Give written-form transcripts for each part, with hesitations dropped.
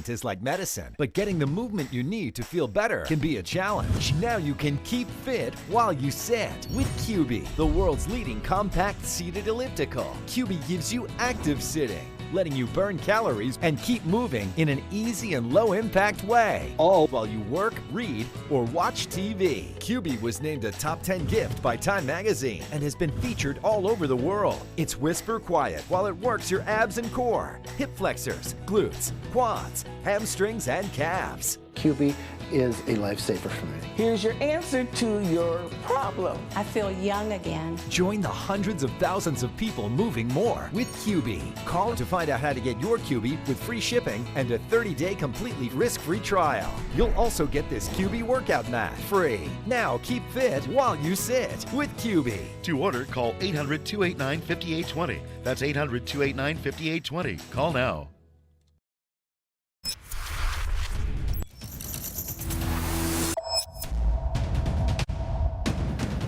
movement is like medicine, but getting the movement you need to feel better can be a challenge. Now you can keep fit while you sit with QB, the world's leading compact seated elliptical. QB gives you active sitting, letting you burn calories and keep moving in an easy and low-impact way, all while you work, read, or watch TV. QB was named a top 10 gift by Time magazine and has been featured all over the world. It's whisper quiet while it works your abs and core, hip flexors, glutes, quads, hamstrings, and calves. QB is a lifesaver for me. Here's your answer to your problem. I feel young again. Join the hundreds of thousands of people moving more with QB. Call to find out how to get your QB with free shipping and a 30-day completely risk-free trial. You'll also get this QB workout mat free. Now keep fit while you sit with QB. To order, call 800-289-5820. That's 800-289-5820. Call now.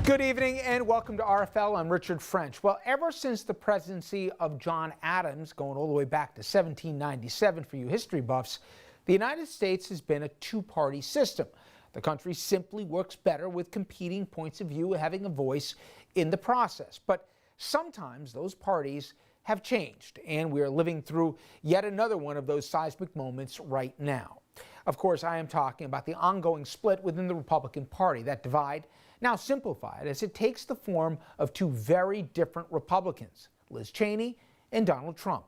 Good evening and welcome to RFL. I'm Richard French. Well, ever since the presidency of John Adams, going all the way back to 1797 for you history buffs, the United States has been a two-party system. The country simply works better with competing points of view and having a voice in the process. But sometimes those parties have changed, and we are living through yet another one of those seismic moments right now. Of course, I am talking about the ongoing split within the Republican Party. That divide, now simplified, as it takes the form of two very different Republicans, Liz Cheney and Donald Trump.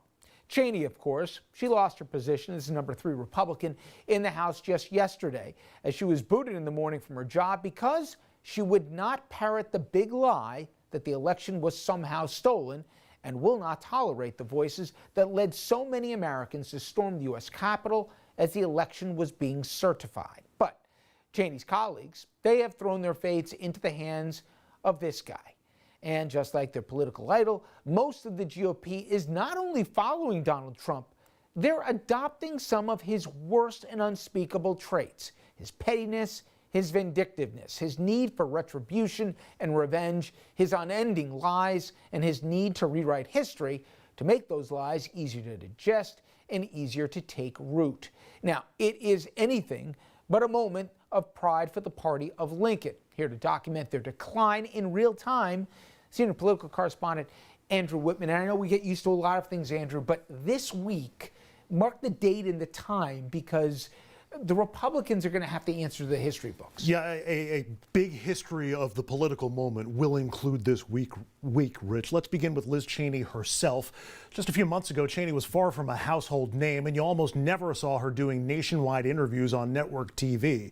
Cheney, of course, she lost her position as the number 3 Republican in the House just yesterday, as she was booted in the morning from her job because she would not parrot the big lie that the election was somehow stolen, and will not tolerate the voices that led so many Americans to storm the U.S. Capitol as the election was being certified. But Cheney's colleagues, they have thrown their fates into the hands of this guy. And just like their political idol, most of the GOP is not only following Donald Trump, they're adopting some of his worst and unspeakable traits: his pettiness, his vindictiveness, his need for retribution and revenge, his unending lies, and his need to rewrite history to make those lies easier to digest and easier to take root. Now, it is anything but a moment of pride for the party of Lincoln. Here to document their decline in real time, senior political correspondent Andrew Whitman. And I know we get used to a lot of things, Andrew, but this week marked the date and the time because the Republicans are going to have to answer the history books. Yeah, a big history of the political moment will include this week, Rich. Let's begin with Liz Cheney herself. Just a few months ago, Cheney was far from a household name, and you almost never saw her doing nationwide interviews on network TV.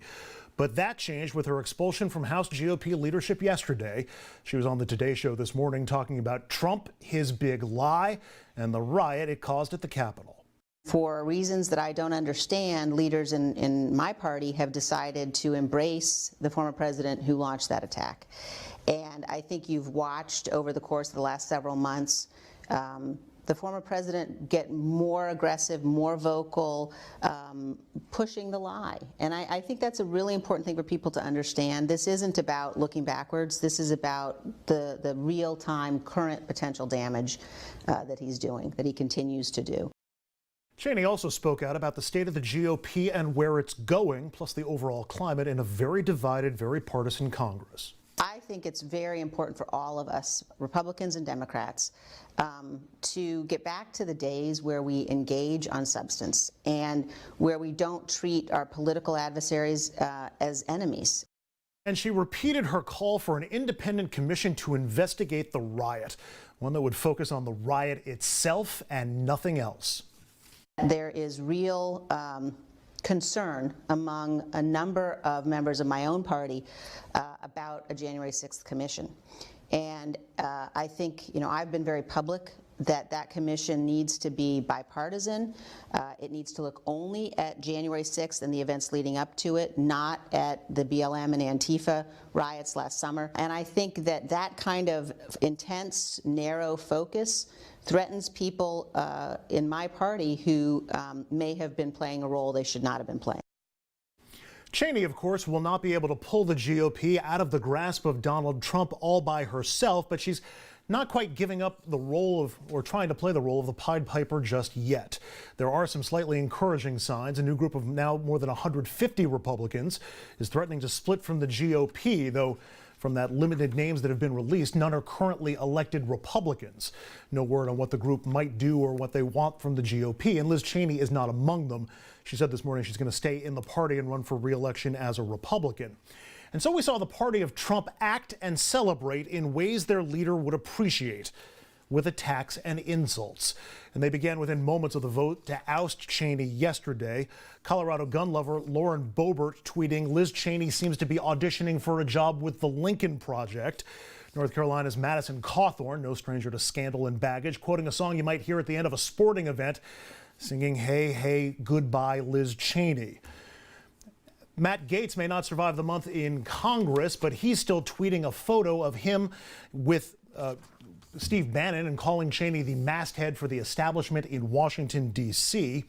But that changed with her expulsion from House GOP leadership yesterday. She was on the Today Show this morning talking about Trump, his big lie, and the riot it caused at the Capitol. For reasons that I don't understand, leaders in my party have decided to embrace the former president who launched that attack. And I think you've watched over the course of the last several months the former president get more aggressive, more vocal, pushing the lie. And I think that's a really important thing for people to understand. This isn't about looking backwards. This is about the real-time current potential damage that he's doing, that he continues to do. Cheney also spoke out about the state of the GOP and where it's going, plus the overall climate in a very divided, very partisan Congress. I think it's very important for all of us, Republicans and Democrats, to get back to the days where we engage on substance and where we don't treat our political adversaries as enemies. And she repeated her call for an independent commission to investigate the riot, one that would focus on the riot itself and nothing else. There is real concern among a number of members of my own party about a January 6th commission. And I think, I've been very public that commission needs to be bipartisan. It needs to look only at January 6th and the events leading up to it, not at the BLM and Antifa riots last summer. And I think that kind of intense, narrow focus threatens people in my party who may have been playing a role they should not have been playing. Cheney, of course, will not be able to pull the GOP out of the grasp of Donald Trump all by herself, but she's not quite giving up the role of, or trying to play the role of the Pied Piper just yet. There are some slightly encouraging signs. A new group of now more than 150 Republicans is threatening to split from the GOP, though from that limited names that have been released, none are currently elected Republicans. No word on what the group might do or what they want from the GOP, and Liz Cheney is not among them. She said this morning she's going to stay in the party and run for re-election as a Republican. And so we saw the party of Trump act and celebrate in ways their leader would appreciate, with attacks and insults. And they began within moments of the vote to oust Cheney yesterday. Colorado gun lover Lauren Boebert tweeting, "Liz Cheney seems to be auditioning for a job with the Lincoln Project." North Carolina's Madison Cawthorn, no stranger to scandal and baggage, quoting a song you might hear at the end of a sporting event, singing, "Hey, hey, goodbye, Liz Cheney." Matt Gaetz may not survive the month in Congress, but he's still tweeting a photo of him with Steve Bannon and calling Cheney the masthead for the establishment in Washington, D.C.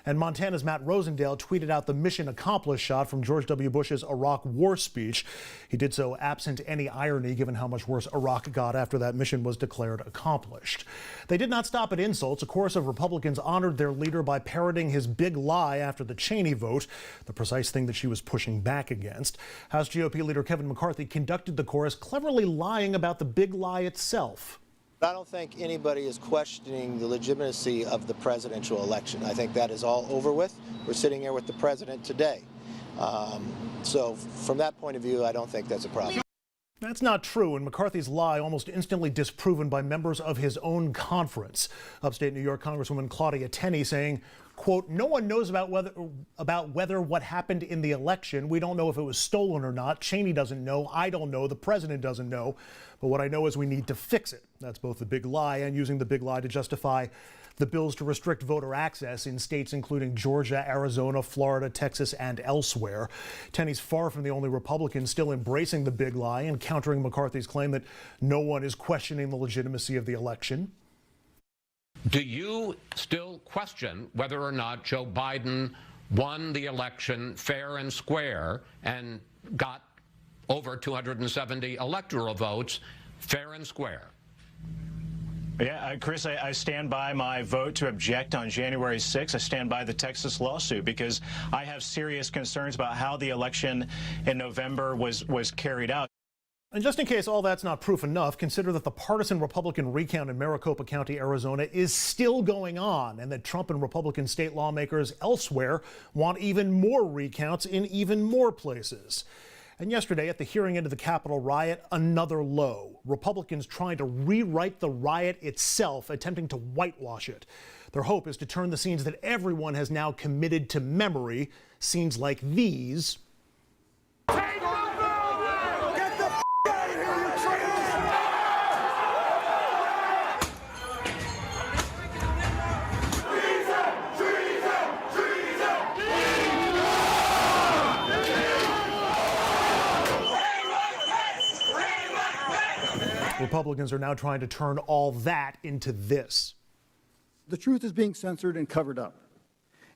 And Montana's Matt Rosendale tweeted out the mission accomplished shot from George W. Bush's Iraq war speech. He did so absent any irony, given how much worse Iraq got after that mission was declared accomplished. They did not stop at insults. A chorus of Republicans honored their leader by parroting his big lie after the Cheney vote, the precise thing that she was pushing back against. House GOP leader Kevin McCarthy conducted the chorus, cleverly lying about the big lie itself. I don't think anybody is questioning the legitimacy of the presidential election. I think that is all over with. We're sitting here with the president today. So from that point of view, I don't think that's a problem. That's not true, and McCarthy's lie almost instantly disproven by members of his own conference. Upstate New York Congresswoman Claudia Tenney saying, quote, "No one knows about whether what happened in the election. We don't know if it was stolen or not. Cheney doesn't know. I don't know. The president doesn't know. But what I know is we need to fix it." That's both the big lie and using the big lie to justify the bills to restrict voter access in states including Georgia, Arizona, Florida, Texas, and elsewhere. Tenney's far from the only Republican still embracing the big lie and countering McCarthy's claim that no one is questioning the legitimacy of the election. Do you still question whether or not Joe Biden won the election fair and square and got over 270 electoral votes fair and square? Yeah, Chris, I stand by my vote to object on January 6th. I stand by the Texas lawsuit because I have serious concerns about how the election in November was carried out. And just in case all that's not proof enough, consider that the partisan Republican recount in Maricopa County, Arizona is still going on, and that Trump and Republican state lawmakers elsewhere want even more recounts in even more places. And yesterday, at the hearing into the Capitol riot, another low. Republicans trying to rewrite the riot itself, attempting to whitewash it. Their hope is to turn the scenes that everyone has now committed to memory, scenes like these, Republicans are now trying to turn all that into this. The truth is being censored and covered up.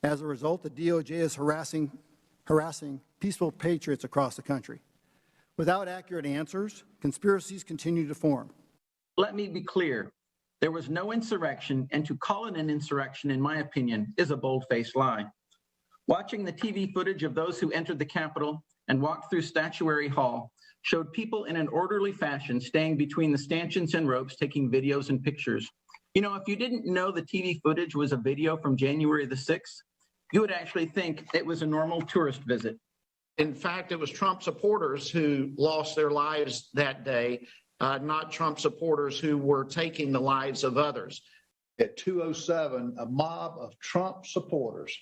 As a result, the DOJ is harassing peaceful patriots across the country. Without accurate answers, conspiracies continue to form. Let me be clear. There was no insurrection, and to call it an insurrection, in my opinion, is a bold-faced lie. Watching the TV footage of those who entered the Capitol and walked through Statuary Hall showed people in an orderly fashion staying between the stanchions and ropes taking videos and pictures. You know, if you didn't know the TV footage was a video from January the 6th, you would actually think it was a normal tourist visit. In fact, it was Trump supporters who lost their lives that day, not Trump supporters who were taking the lives of others. At 2:07, a mob of Trump supporters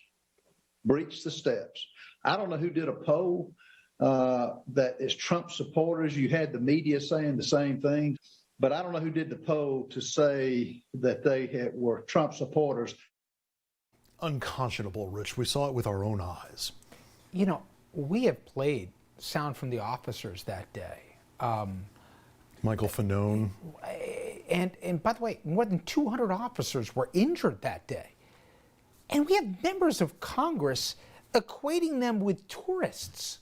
breached the steps. I don't know who did a poll that is Trump supporters. You had the media saying the same thing, but I don't know who did the poll to say that they were Trump supporters. Unconscionable, Rich. We saw it with our own eyes. You know, we have played sound from the officers that day. Michael Fanone. And by the way, more than 200 officers were injured that day. And we have members of Congress equating them with tourists.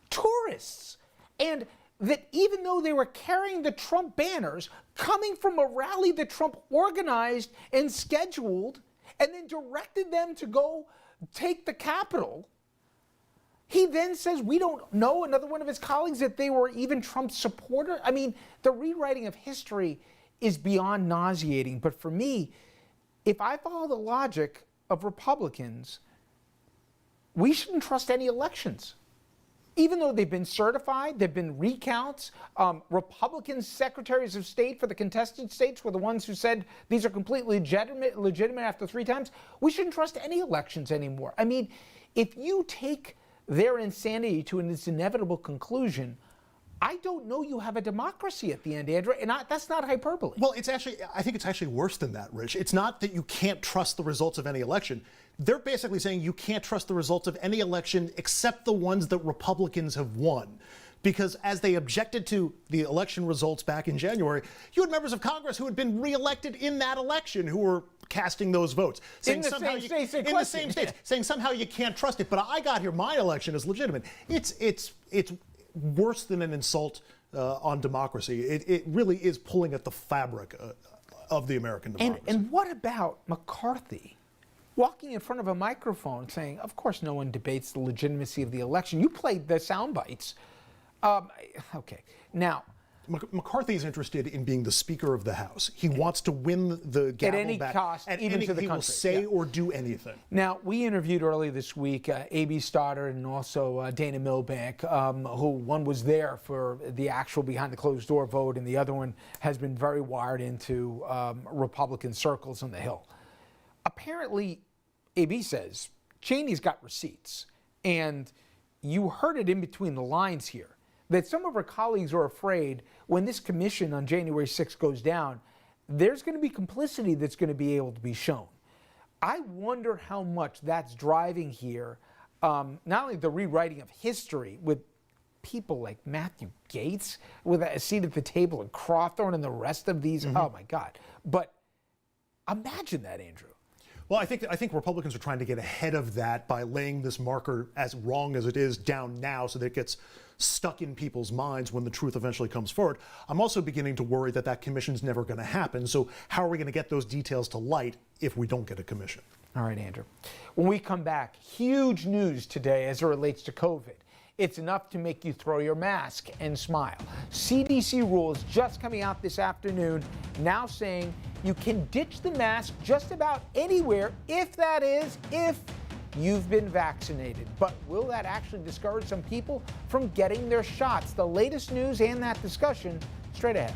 Tourists! And that even though they were carrying the Trump banners, coming from a rally that Trump organized and scheduled, and then directed them to go take the Capitol, he then says, we don't know, another one of his colleagues, that they were even Trump supporters. I mean, the rewriting of history is beyond nauseating. But for me, if I follow the logic of Republicans, we shouldn't trust any elections. Even though they've been certified, there have been recounts. Republican secretaries of state for the contested states were the ones who said these are completely legitimate after 3 times. We shouldn't trust any elections anymore. I mean, if you take their insanity to its inevitable conclusion, I don't know you have a democracy at the end, Andrew, and that's not hyperbole. Well, I think it's actually worse than that, Rich. It's not that you can't trust the results of any election. They're basically saying you can't trust the results of any election except the ones that Republicans have won. Because as they objected to the election results back in January, you had members of Congress who had been reelected in that election who were casting those votes. In the same states, saying somehow you can't trust it. But I got here, my election is legitimate. It's worse than an insult on democracy. It really is pulling at the fabric of the American democracy. And what about McCarthy walking in front of a microphone saying, of course no one debates the legitimacy of the election. You played the sound bites. Okay, now, McCarthy's interested in being the Speaker of the House. He wants to win the gavel at any back. cost, even to the country. He will say or do anything. Now, we interviewed earlier this week A.B. Stoddard and also Dana Milbank, who one was there for the actual behind-the-closed-door vote, and the other one has been very wired into Republican circles on the Hill. Apparently, A.B. says Cheney's got receipts, and you heard it in between the lines here, that some of her colleagues are afraid when this commission on January 6th goes down, there's going to be complicity that's going to be able to be shown. I wonder how much that's driving here, not only the rewriting of history with people like Matthew Gaetz with a seat at the table and Crawthorne and the rest of these, oh my God. But imagine that, Andrew. Well, I think Republicans are trying to get ahead of that by laying this marker, as wrong as it is, down now so that it gets stuck in people's minds when the truth eventually comes forward. I'm also beginning to worry that that commission's never going to happen. So how are we going to get those details to light if we don't get a commission? All right, Andrew. When we come back, huge news today as it relates to COVID. It's enough to make you throw your mask and smile. CDC rules just coming out this afternoon now saying you can ditch the mask just about anywhere if you've been vaccinated. But will that actually discourage some people from getting their shots? The latest news and that discussion straight ahead.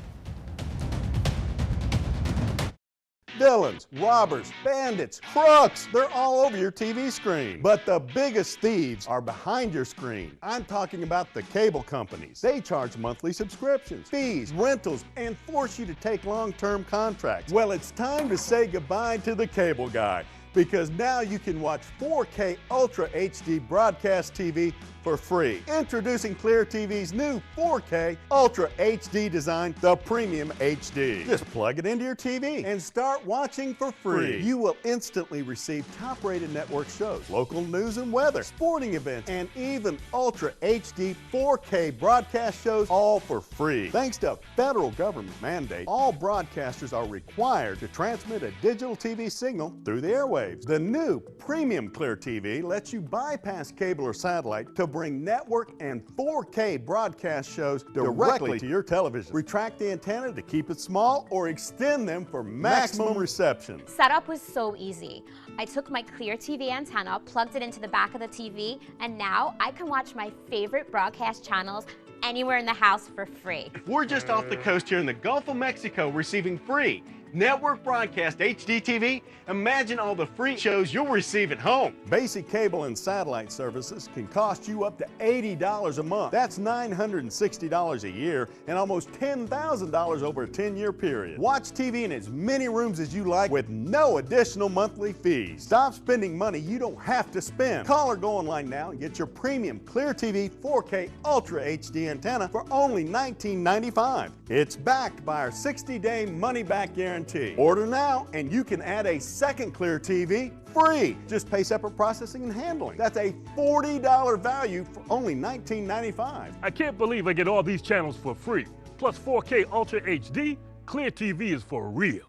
Villains, robbers, bandits, crooks, they're all over your TV screen. But the biggest thieves are behind your screen. I'm talking about the cable companies. They charge monthly subscriptions, fees, rentals, and force you to take long-term contracts. Well, it's time to say goodbye to the cable guy, because now you can watch 4K Ultra HD broadcast TV for free. Introducing Clear TV's new 4K Ultra HD design, the Premium HD. Just plug it into your TV and start watching for free. You will instantly receive top-rated network shows, local news and weather, sporting events, and even Ultra HD 4K broadcast shows, all for free. Thanks to federal government mandate, all broadcasters are required to transmit a digital TV signal through the airwaves. The new Premium Clear TV lets you bypass cable or satellite to bring network and 4K broadcast shows directly to your television. Retract the antenna to keep it small or extend them for maximum reception. Setup was so easy. I took my Clear TV antenna, plugged it into the back of the TV, and now I can watch my favorite broadcast channels anywhere in the house for free. We're just off the coast here in the Gulf of Mexico receiving free network broadcast HD TV. Imagine all the free shows you'll receive at home. Basic cable and satellite services can cost you up to $80 a month. That's $960 a year and almost $10,000 over a 10-year period. Watch TV in as many rooms as you like with no additional monthly fees. Stop spending money you don't have to spend. Call or go online now and get your premium Clear TV 4K Ultra HD antenna for only $19.95. It's backed by our 60-day money-back guarantee. Order now, and you can add a second Clear TV free. Just pay separate processing and handling. That's a $40 value for only $19.95. I can't believe I get all these channels for free. Plus 4K Ultra HD, Clear TV is for real.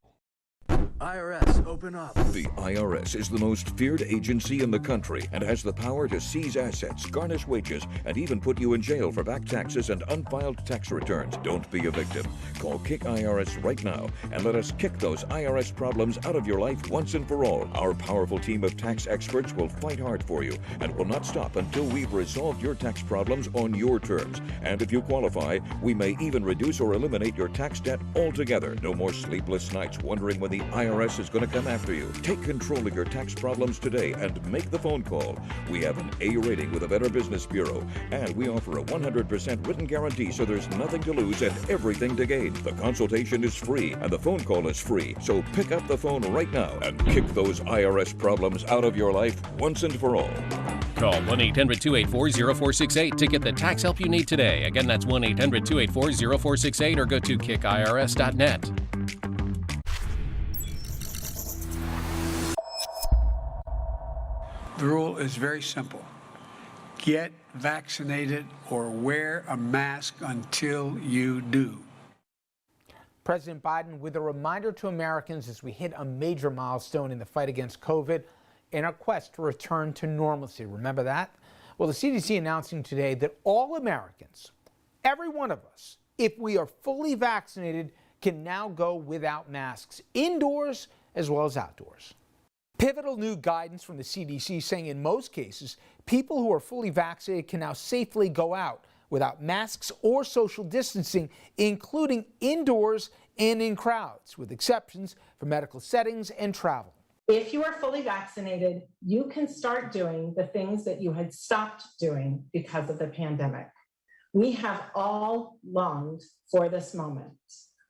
IRS, open up. The IRS is the most feared agency in the country and has the power to seize assets, garnish wages, and even put you in jail for back taxes and unfiled tax returns. Don't be a victim. Call Kick IRS right now and let us kick those IRS problems out of your life once and for all. Our powerful team of tax experts will fight hard for you and will not stop until we've resolved your tax problems on your terms. And if you qualify, we may even reduce or eliminate your tax debt altogether. No more sleepless nights wondering when the IRS is going to come after you. Take control of your tax problems today and make the phone call. We have an A rating with the Better Business Bureau, and we offer a 100% written guarantee, so there's nothing to lose and everything to gain. The consultation is free and the phone call is free, so pick up the phone right now and kick those IRS problems out of your life once and for all. Call 1-800-284-0468 to get the tax help you need today. Again, that's 1-800-284-0468 or go to kickirs.net. The rule is very simple. Get vaccinated or wear a mask until you do. President Biden with a reminder to Americans as we hit a major milestone in the fight against COVID in our quest to return to normalcy. Remember that? Well, the CDC announcing today that all Americans, every one of us, if we are fully vaccinated, can now go without masks indoors as well as outdoors. Pivotal new guidance from the CDC saying in most cases, people who are fully vaccinated can now safely go out without masks or social distancing, including indoors and in crowds, with exceptions for medical settings and travel. If you are fully vaccinated, you can start doing the things that you had stopped doing because of the pandemic. We have all longed for this moment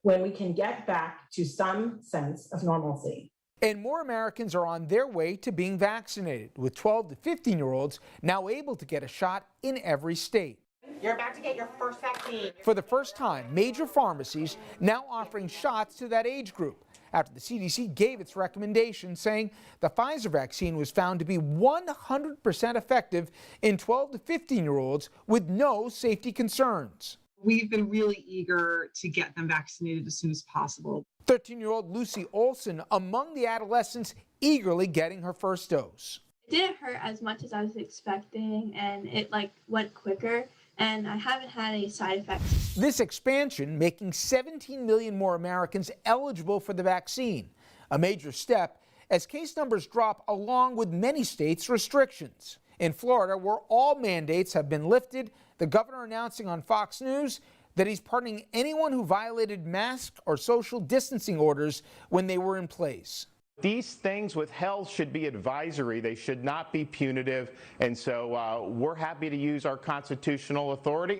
when we can get back to some sense of normalcy. And more Americans are on their way to being vaccinated, with 12 to 15-year-olds now able to get a shot in every state. You're about to get your first vaccine. For the first time, major pharmacies now offering shots to that age group after the CDC gave its recommendation saying the Pfizer vaccine was found to be 100% effective in 12 to 15-year-olds with no safety concerns. We've been really eager to get them vaccinated as soon as possible. 13-year-old Lucy Olson among the adolescents eagerly getting her first dose. It didn't hurt as much as I was expecting, and it went quicker, and I haven't had any side effects. This expansion making 17 million more Americans eligible for the vaccine, a major step as case numbers drop along with many states' restrictions. In Florida, where all mandates have been lifted, the governor announcing on Fox News that he's pardoning anyone who violated mask or social distancing orders when they were in place. These things with health should be advisory. They should not be punitive. And so we're happy to use our constitutional authority.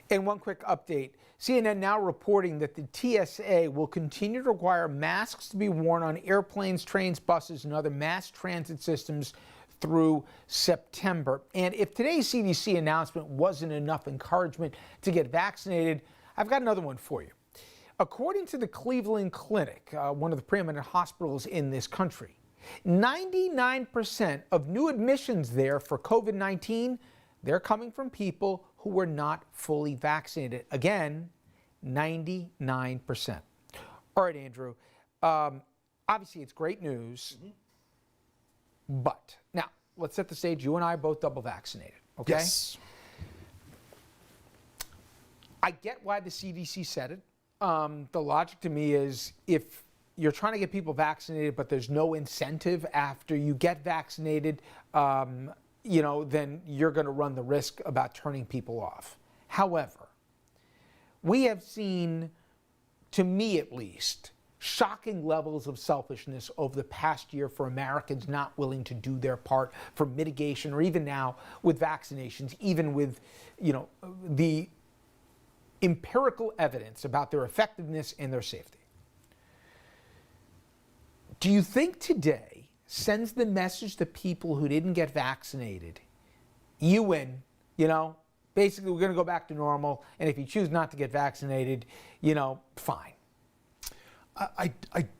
And one quick update. CNN now reporting that the TSA will continue to require masks to be worn on airplanes, trains, buses, and other mass transit systems through September. And if today's CDC announcement wasn't enough encouragement to get vaccinated, I've got another one for you. According to the Cleveland Clinic, one of the preeminent hospitals in this country, 99% of new admissions there for COVID-19, they're coming from people who were not fully vaccinated. Again, 99%. All right, Andrew. Obviously, it's great news. But now, let's set the stage. You and I are both double vaccinated, okay? Yes. I get why the CDC said it. The logic to me is if you're trying to get people vaccinated, but there's no incentive after you get vaccinated, then you're going to run the risk about turning people off. However, we have seen, to me at least, shocking levels of selfishness over the past year for Americans not willing to do their part for mitigation, or even now with vaccinations, even with, the empirical evidence about their effectiveness and their safety. Do you think today sends the message to people who didn't get vaccinated, you win, Basically, we're going to go back to normal, and if you choose not to get vaccinated, fine. I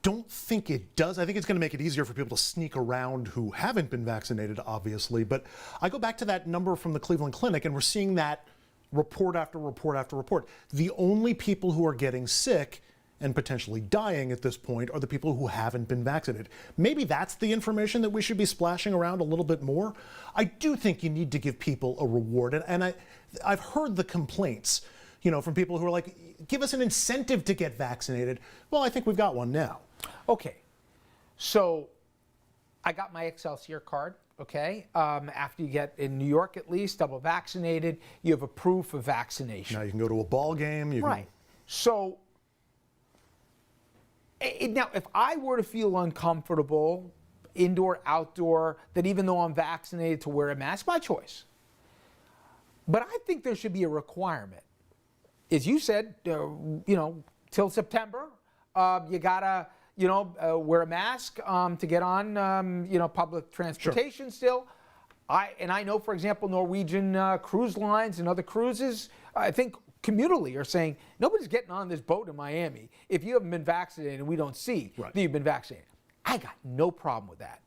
don't think it does. I think it's going to make it easier for people to sneak around who haven't been vaccinated, obviously. But I go back to that number from the Cleveland Clinic, and we're seeing that report after report after report. The only people who are getting sick and potentially dying at this point are the people who haven't been vaccinated. Maybe that's the information that we should be splashing around a little bit more. I do think you need to give people a reward. And I've heard the complaints, from people who are like, give us an incentive to get vaccinated. Well, I think we've got one now. Okay. So I got my Excelsior card, okay? After you get, in New York at least, double vaccinated, you have a proof of vaccination. Now you can go to a ball game. Right. So now, if I were to feel uncomfortable, indoor, outdoor, that even though I'm vaccinated to wear a mask, my choice. But I think there should be a requirement. As you said, till September, you gotta, wear a mask to get on, public transportation. Sure. Still. I know, for example, Norwegian cruise lines and other cruises, I think communally are saying nobody's getting on this boat in Miami if you haven't been vaccinated and we don't see that you've been vaccinated. I got no problem with that.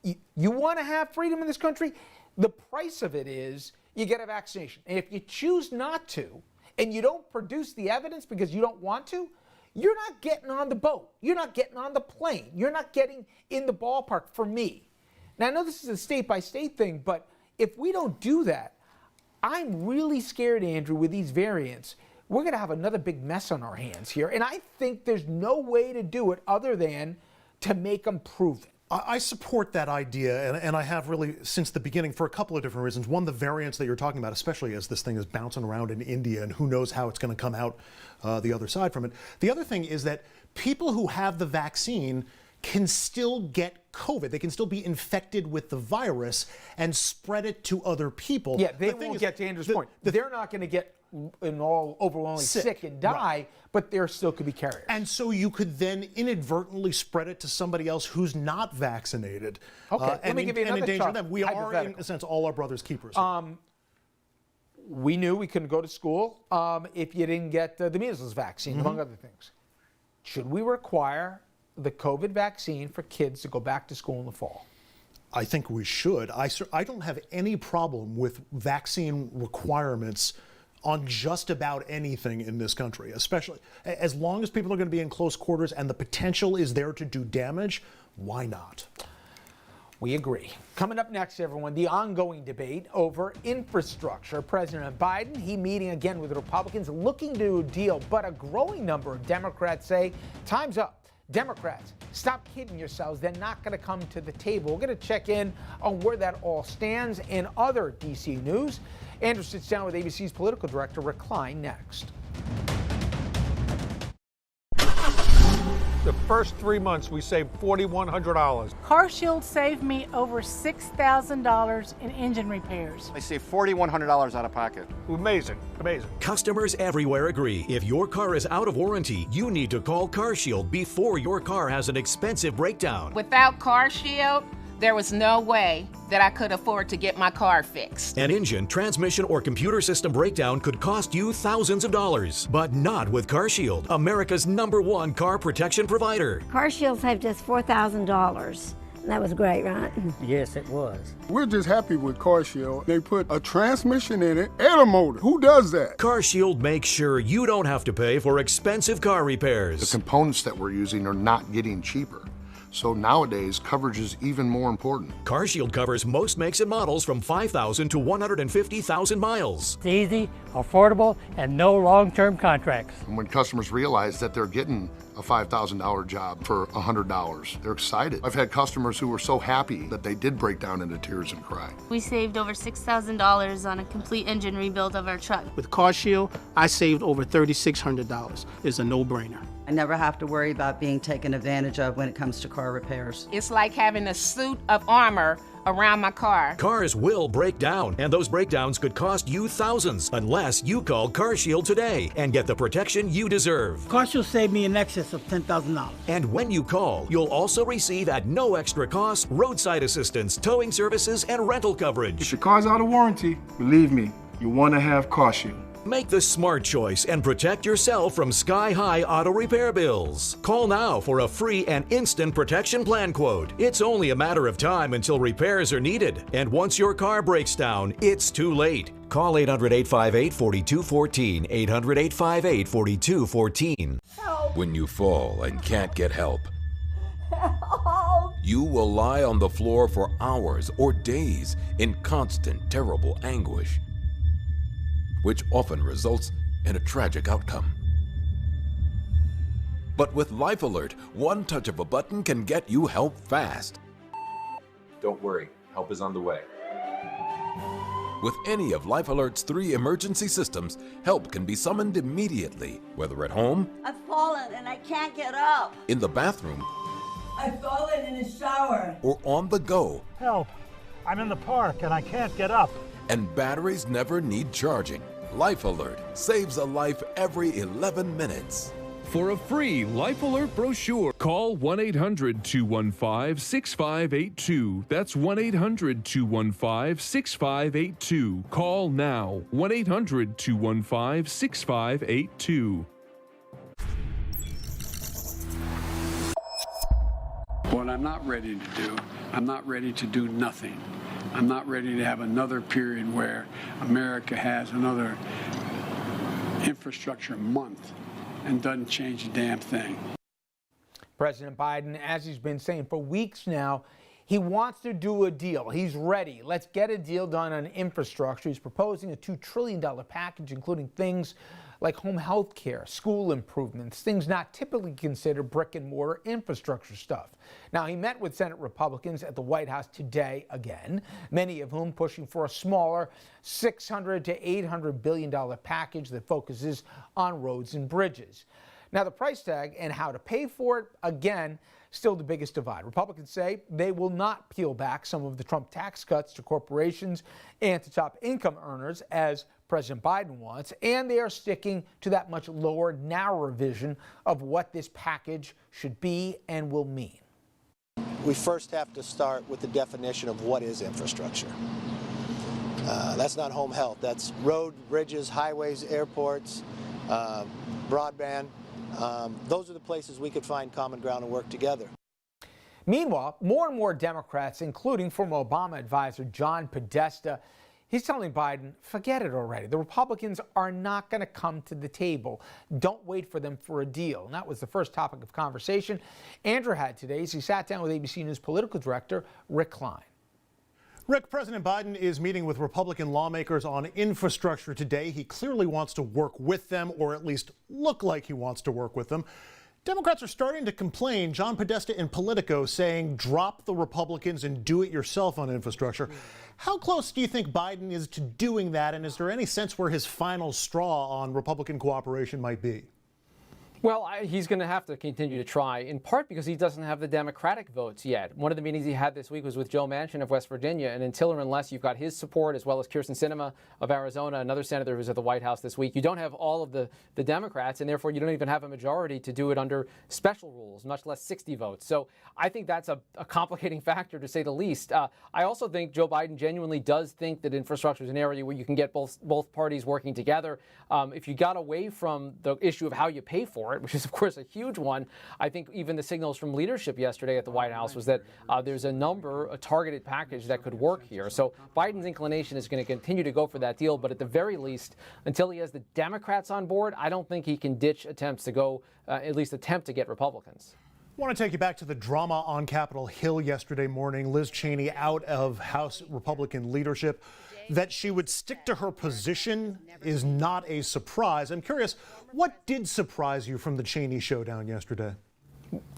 You want to have freedom in this country? The price of it is you get a vaccination. And if you choose not to, and you don't produce the evidence because you don't want to, you're not getting on the boat. You're not getting on the plane. You're not getting in the ballpark for me. Now, I know this is a state-by-state thing, but if we don't do that, I'm really scared, Andrew, with these variants, we're going to have another big mess on our hands here. And I think there's no way to do it other than to make them proven. I support that idea, and I have really since the beginning for a couple of different reasons. One, the variants that you're talking about, especially as this thing is bouncing around in India, and who knows how it's going to come out the other side from it. The other thing is that people who have the vaccine can still get COVID. They can still be infected with the virus and spread it to other people. Yeah, they won't get to Andrew's point. They're not going to get overwhelmingly sick and die, but there still could be carriers. And so you could then inadvertently spread it to somebody else who's not vaccinated. Okay, let me give you another endanger them. We are, in a sense, all our brothers' keepers. We knew we couldn't go to school if you didn't get the measles vaccine, among other things. Should we require the COVID vaccine for kids to go back to school in the fall? I think we should. I don't have any problem with vaccine requirements on just about anything in this country, especially as long as people are going to be in close quarters and the potential is there to do damage. Why not? We agree. Coming up next, everyone, the ongoing debate over infrastructure. President Biden, he meeting again with Republicans looking to do a deal, but a growing number of Democrats say time's up. Democrats, stop kidding yourselves. They're not going to come to the table. We're going to check in on where that all stands and other D.C. news. Andrew sits down with ABC's political director, Rick Klein, next. The first 3 months, we saved $4,100. CarShield saved me over $6,000 in engine repairs. I saved $4,100 out of pocket. Amazing, amazing. Customers everywhere agree. If your car is out of warranty, you need to call CarShield before your car has an expensive breakdown. Without CarShield, there was no way that I could afford to get my car fixed. An engine, transmission, or computer system breakdown could cost you thousands of dollars, but not with CarShield, America's #1 car protection provider. CarShield saved us $4,000. That was great, right? Yes, it was. We're just happy with CarShield. They put a transmission in it and a motor. Who does that? CarShield makes sure you don't have to pay for expensive car repairs. The components that we're using are not getting cheaper. So nowadays, coverage is even more important. CarShield covers most makes and models from 5,000 to 150,000 miles. It's easy, affordable, and no long-term contracts. And when customers realize that they're getting a $5,000 job for $100, they're excited. I've had customers who were so happy that they did break down into tears and cry. We saved over $6,000 on a complete engine rebuild of our truck. With CarShield, I saved over $3,600. It's a no-brainer. I never have to worry about being taken advantage of when it comes to car repairs. It's like having a suit of armor around my car. Cars will break down, and those breakdowns could cost you thousands unless you call CarShield today and get the protection you deserve. CarShield saved me in excess of $10,000. And when you call, you'll also receive at no extra cost roadside assistance, towing services, and rental coverage. If your car's out of warranty, believe me, You want to have CarShield. Make the smart choice and protect yourself from sky-high auto repair bills. Call now for a free and instant protection plan quote. It's only a matter of time until repairs are needed. And once your car breaks down, it's too late. Call 800-858-4214, 800-858-4214. When you fall and can't get help, you will lie on the floor for hours or days in constant, terrible anguish, which often results in a tragic outcome. But with Life Alert, one touch of a button can get you help fast. Don't worry, help is on the way. With any of Life Alert's 3 emergency systems, help can be summoned immediately, whether at home, I've fallen and I can't get up. in the bathroom, I've fallen in the shower. or on the go. Help! I'm in the park and I can't get up. And batteries never need charging. Life Alert saves a life every 11 minutes. For a free Life Alert brochure, call 1-800-215-6582. That's 1-800-215-6582. Call now. 1-800-215-6582. What I'm not ready to do, I'm not ready to do nothing. I'm not ready to have another period where America has another infrastructure month and doesn't change a damn thing. President Biden, as he's been saying for weeks now, he wants to do a deal. He's ready. Let's get a deal done on infrastructure. He's proposing a $2 trillion package, including things like home health care, school improvements, things not typically considered brick and mortar infrastructure stuff. Now, he met with Senate Republicans at the White House today again, many of whom pushing for a smaller $600 to $800 billion package that focuses on roads and bridges. Now, the price tag and how to pay for it, again, still the biggest divide. Republicans say they will not peel back some of the Trump tax cuts to corporations and to top income earners, as President Biden wants, and they are sticking to that much lower, narrower vision of what this package should be and will mean. We first have to start with the definition of what is infrastructure. That's not home health. That's road, bridges, highways, airports, broadband. Those are the places we could find common ground and work together. Meanwhile, more and more Democrats, including former Obama advisor John Podesta, he's telling Biden, forget it already. The Republicans are not going to come to the table. Don't wait for them for a deal. And that was the first topic of conversation Andrew had today as he sat down with ABC News political director Rick Klein. Rick, President Biden is meeting with Republican lawmakers on infrastructure today. He clearly wants to work with them, or at least look like he wants to work with them. Democrats are starting to complain. John Podesta in Politico saying drop the Republicans and do it yourself on infrastructure. How close do you think Biden is to doing that, and is there any sense where his final straw on Republican cooperation might be? Well, he's going to have to continue to try, in part because he doesn't have the Democratic votes yet. One of the meetings he had this week was with Joe Manchin of West Virginia, and until or unless you've got his support, as well as Kyrsten Sinema of Arizona, another senator who's at the White House this week, you don't have all of the Democrats, and therefore you don't even have a majority to do it under special rules, much less 60 votes. So I think that's a complicating factor, to say the least. I also think Joe Biden genuinely does think that infrastructure is an area where you can get both parties working together. If you got away from the issue of how you pay for it, which is, of course, a huge one, I think even the signals from leadership yesterday at the White House was that there's a targeted package that could work here. So Biden's inclination is going to continue to go for that deal, but at the very least, until he has the Democrats on board, I don't think he can ditch attempts to go, at least attempt to get Republicans. I want to take you back to the drama on Capitol Hill yesterday morning. Liz Cheney out of House Republican leadership. That she would stick to her position is not a surprise. I'm curious, what did surprise you from the Cheney showdown yesterday?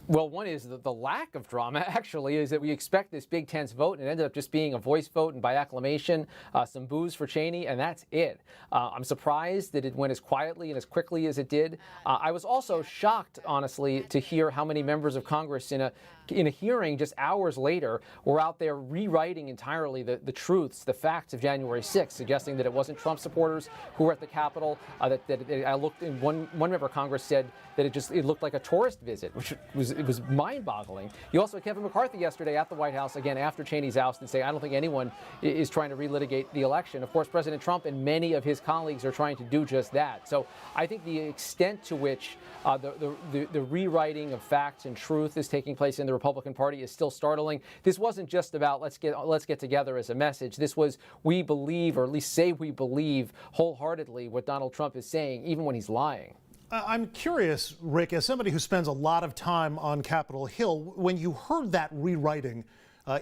Well, one is the lack of drama, actually, is that we expect this big tense vote, and it ended up just being a voice vote and by acclamation, some boos for Cheney, and that's it. I'm surprised that it went as quietly and as quickly as it did. I was also shocked, honestly, to hear how many members of Congress in a in a hearing just hours later, were out there rewriting entirely the truths, the facts of January 6th, suggesting that it wasn't Trump supporters who were at the Capitol. I looked, in one member of Congress said that it looked like a tourist visit, which was mind-boggling. You also had Kevin McCarthy yesterday at the White House, again after Cheney's ousted, say, I don't think anyone is trying to relitigate the election. Of course, President Trump and many of his colleagues are trying to do just that. So I think the extent to which the rewriting of facts and truth is taking place in the Republican Party is still startling. This wasn't just about let's get together as a message. This was we believe, or at least say we believe wholeheartedly what Donald Trump is saying, even when he's lying. I'm curious, Rick, as somebody who spends a lot of time on Capitol Hill, when you heard that rewriting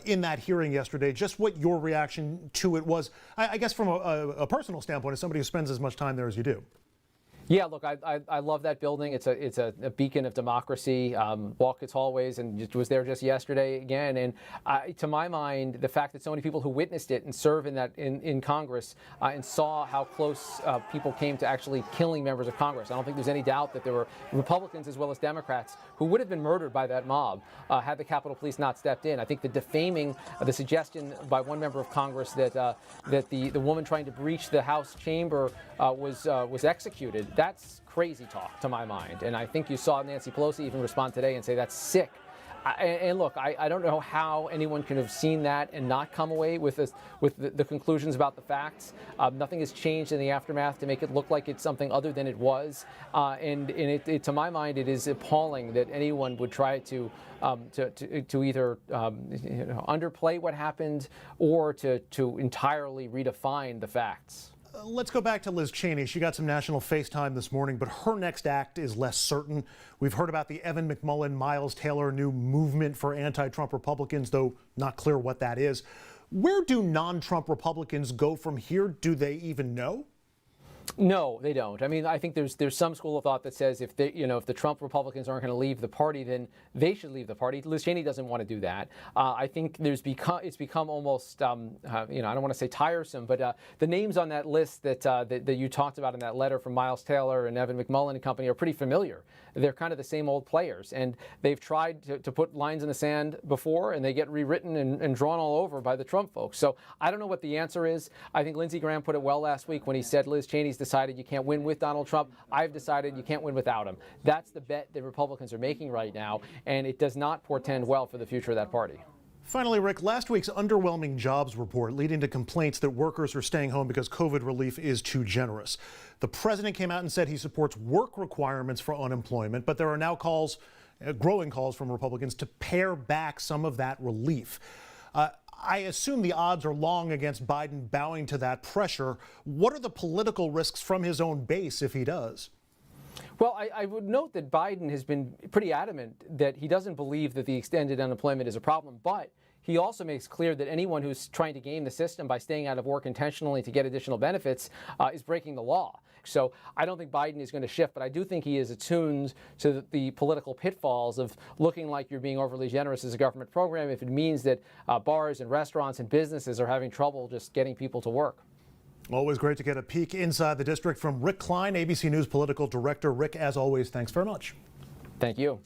in that hearing yesterday, just what your reaction to it was, I guess from a personal standpoint, as somebody who spends as much time there as you do. Yeah, look, I love that building. It's a beacon of democracy. Walk its hallways, and was there just yesterday again. And to my mind, the fact that so many people who witnessed it and serve in Congress and saw how close people came to actually killing members of Congress. I don't think there's any doubt that there were Republicans as well as Democrats who would have been murdered by that mob had the Capitol Police not stepped in. I think the defaming, the suggestion by one member of Congress that the woman trying to breach the House chamber was executed. That's crazy talk to my mind. And I think you saw Nancy Pelosi even respond today and say that's sick. And look, I don't know how anyone can have seen that and not come away with the conclusions about the facts. Nothing has changed in the aftermath to make it look like it's something other than it was. And to my mind, it is appalling that anyone would try to either underplay what happened or to entirely redefine the facts. Let's go back to Liz Cheney. She got some national FaceTime this morning, but her next act is less certain. We've heard about the Evan McMullin, Miles Taylor new movement for anti-Trump Republicans, though not clear what that is. Where do non-Trump Republicans go from here? Do they even know? No, they don't. I mean, I think there's some school of thought that says if the Trump Republicans aren't going to leave the party, then they should leave the party. Liz Cheney doesn't want to do that. I think it's become almost I don't want to say tiresome, but the names on that list that you talked about in that letter from Miles Taylor and Evan McMullin and company are pretty familiar. They're kind of the same old players, and they've tried to put lines in the sand before, and they get rewritten and drawn all over by the Trump folks. So I don't know what the answer is. I think Lindsey Graham put it well last week when he said Liz Cheney's decided you can't win with Donald Trump. I've decided you can't win without him. That's the bet that Republicans are making right now, and it does not portend well for the future of that party. Finally, Rick, last week's underwhelming jobs report leading to complaints that workers are staying home because COVID relief is too generous. The president came out and said he supports work requirements for unemployment, but there are now growing calls from Republicans to pare back some of that relief. I assume the odds are long against Biden bowing to that pressure. What are the political risks from his own base if he does? Well, I would note that Biden has been pretty adamant that he doesn't believe that the extended unemployment is a problem, but he also makes clear that anyone who's trying to game the system by staying out of work intentionally to get additional benefits is breaking the law. So I don't think Biden is going to shift, but I do think he is attuned to the political pitfalls of looking like you're being overly generous as a government program if it means that bars and restaurants and businesses are having trouble just getting people to work. Always great to get a peek inside the district from Rick Klein, ABC News political director. Rick, as always, thanks very much. Thank you.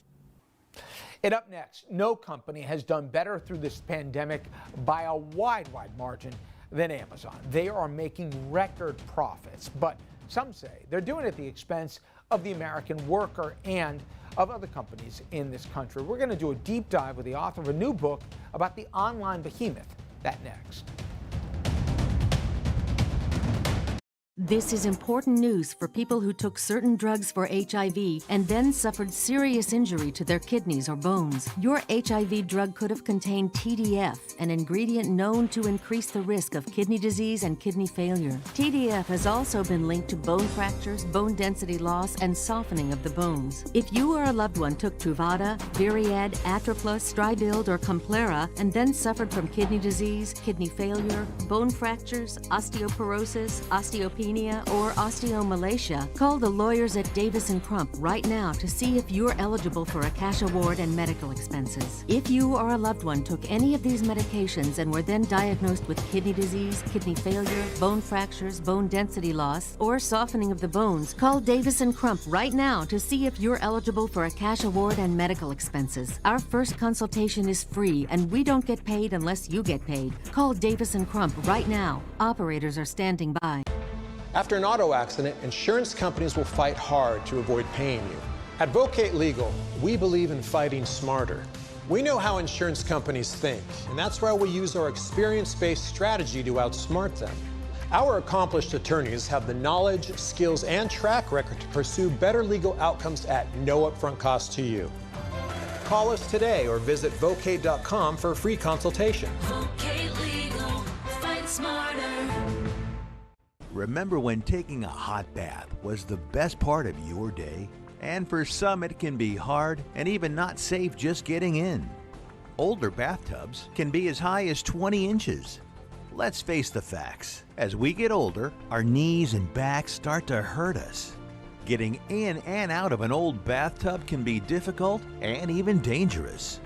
And up next, no company has done better through this pandemic by a wide margin than Amazon. They are making record profits, but some say they're doing it at the expense of the American worker and of other companies in this country. We're going to do a deep dive with the author of a new book about the online behemoth. That next. This is important news for people who took certain drugs for HIV and then suffered serious injury to their kidneys or bones. Your HIV drug could have contained TDF, an ingredient known to increase the risk of kidney disease and kidney failure. TDF has also been linked to bone fractures, bone density loss, and softening of the bones. If you or a loved one took Truvada, Viriad, Atroplus, Stribild, or Complera and then suffered from kidney disease, kidney failure, bone fractures, osteoporosis, osteopenia, osteopenia, or osteomalacia, call the lawyers at Davis & Crump right now to see if you're eligible for a cash award and medical expenses. If you or a loved one took any of these medications and were then diagnosed with kidney disease, kidney failure, bone fractures, bone density loss, or softening of the bones, call Davis & Crump right now to see if you're eligible for a cash award and medical expenses. Our first consultation is free, and we don't get paid unless you get paid. Call Davis & Crump right now. Operators are standing by. After an auto accident, insurance companies will fight hard to avoid paying you. At Vocate Legal, we believe in fighting smarter. We know how insurance companies think, and that's why we use our experience-based strategy to outsmart them. Our accomplished attorneys have the knowledge, skills, and track record to pursue better legal outcomes at no upfront cost to you. Call us today or visit vocate.com for a free consultation. Vocate Legal, fight smarter. Remember when taking a hot bath was the best part of your day? And for some, it can be hard and even not safe just getting in. Older bathtubs can be as high as 20 inches. Let's face the facts. As we get older, our knees and backs start to hurt us. Getting in and out of an old bathtub can be difficult and even dangerous.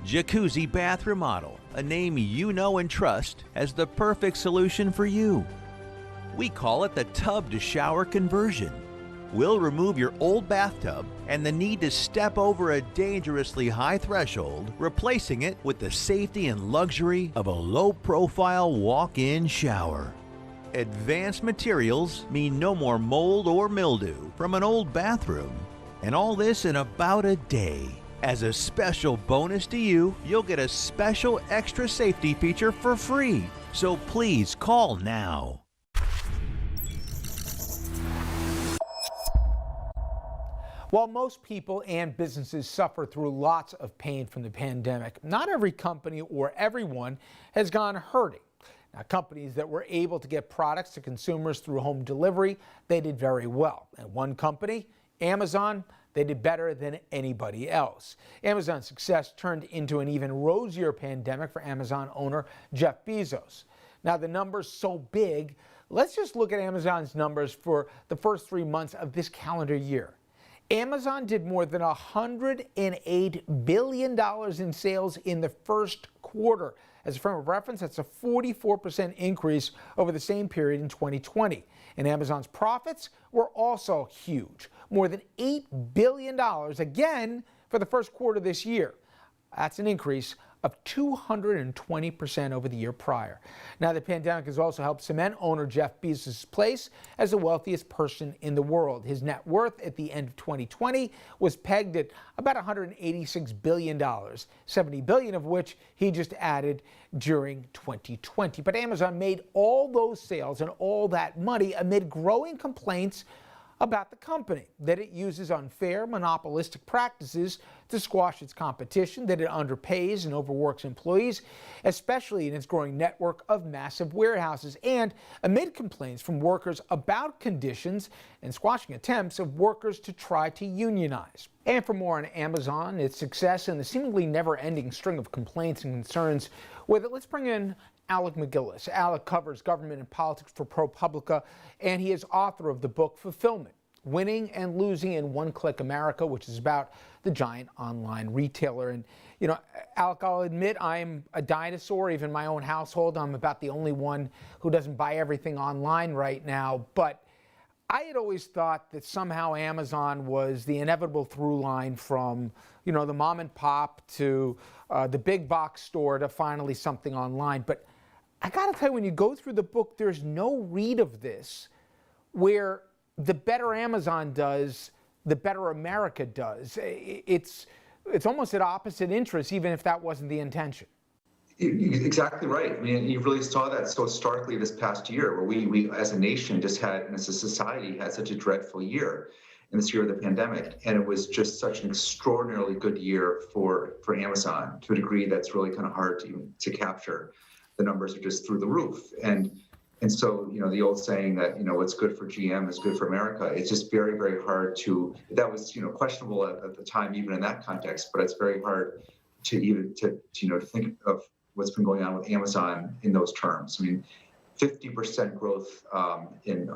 Jacuzzi Bath Remodel, a name you know and trust, has the perfect solution for you. We call it the tub to shower conversion. We'll remove your old bathtub and the need to step over a dangerously high threshold, replacing it with the safety and luxury of a low-profile walk-in shower. Advanced materials mean no more mold or mildew from an old bathroom, and all this in about a day. As a special bonus to you, you'll get a special extra safety feature for free. So please call now. While most people and businesses suffer through lots of pain from the pandemic, not every company or everyone has gone hurting. Now, companies that were able to get products to consumers through home delivery, they did very well. And one company, Amazon, they did better than anybody else. Amazon's success turned into an even rosier pandemic for Amazon owner Jeff Bezos. Now, the numbers so big, let's just look at Amazon's numbers for the first 3 months of this calendar year. Amazon did more than $108 billion in sales in the first quarter. As a frame of reference, that's a 44% increase over the same period in 2020. And Amazon's profits were also huge, more than $8 billion, again, for the first quarter this year. That's an increase of 220% over the year prior. Now, the pandemic has also helped cement owner Jeff Bezos' place as the wealthiest person in the world. His net worth at the end of 2020 was pegged at about $186 billion, $70 billion of which he just added during 2020. But Amazon made all those sales and all that money amid growing complaints about the company, that it uses unfair, monopolistic practices to squash its competition, that it underpays and overworks employees, especially in its growing network of massive warehouses, and amid complaints from workers about conditions and squashing attempts of workers to try to unionize. And for more on Amazon, its success, and the seemingly never-ending string of complaints and concerns with it, let's bring in Alec McGillis. Alec covers government and politics for ProPublica, and he is author of the book Fulfillment: Winning and Losing in One-Click America, which is about the giant online retailer. And, you know, Alec, I'll admit I'm a dinosaur. Even in my own household, I'm about the only one who doesn't buy everything online right now. But I had always thought that somehow Amazon was the inevitable through line from, you know, the mom and pop to the big box store to finally something online. But I gotta tell you, when you go through the book, there's no read of this where the better Amazon does, the better America does. It's almost at opposite interests, even if that wasn't the intention. Exactly right. I mean, you really saw that so starkly this past year, where we as a nation just had, and as a society, had such a dreadful year in this year of the pandemic. And it was just such an extraordinarily good year for Amazon, to a degree that's really kind of hard to capture. The numbers are just through the roof. And so, you know, the old saying that, you know, what's good for GM is good for America, it's just very, very hard to, that was, you know, questionable at the time, even in that context, but it's very hard to even, to think of what's been going on with Amazon in those terms. I mean, 50% growth